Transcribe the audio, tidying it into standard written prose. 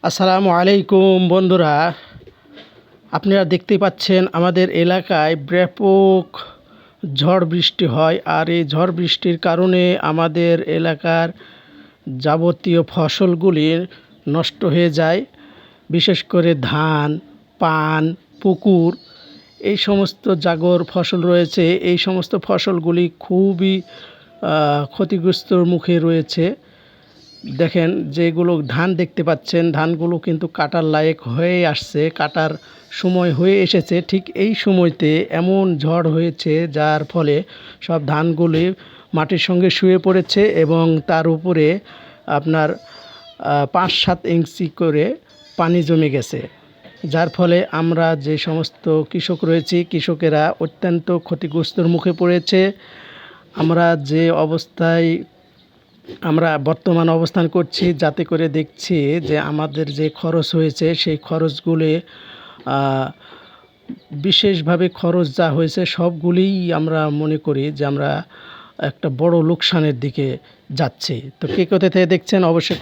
আসসালামু আলাইকুম বন্ধুরা, আপনারা দেখতেই পাচ্ছেন আমাদের এলাকায় ব্যাপক ঝড় বৃষ্টি হয়। আর এই ঝড় বৃষ্টির কারণে আমাদের এলাকার যাবতীয় ফসলগুলি নষ্ট হয়ে যায়। বিশেষ করে ধান, পান, পুকুর, এই সমস্ত জাগর ফসল রয়েছে। এই সমস্ত ফসলগুলি খুবই ক্ষতিগ্রস্তর মুখে রয়েছে। দেখেন, যেগুলো ধান দেখতে পাচ্ছেন, ধানগুলো কিন্তু কাটার লায়ক হয়ে আসছে, কাটার সময় হয়ে এসেছে। ঠিক এই সময়তে এমন ঝড় হয়েছে যার ফলে সব ধানগুলি মাটির সঙ্গে শুয়ে পড়েছে এবং তার উপরে আপনার 5-7 ইঞ্চি করে পানি জমে গেছে। যার ফলে আমরা যে সমস্ত কৃষক রয়েছি, কৃষকেরা অত্যন্ত ক্ষতিগ্রস্তর মুখে পড়েছে। আমরা যে অবস্থায় আমরা বর্তমান অবস্থান করছি, যাতে করে দেখছি যে আমাদের যে খরচ হয়েছে সেই খরচগুলি বিশেষভাবে খরচ যা হয়েছে সবগুলিই আমরা মনে করি যে আমরা একটা বড় লোকসানের দিকে যাচ্ছি। তো কে কোথা থেকে দেখছেন অবশ্যই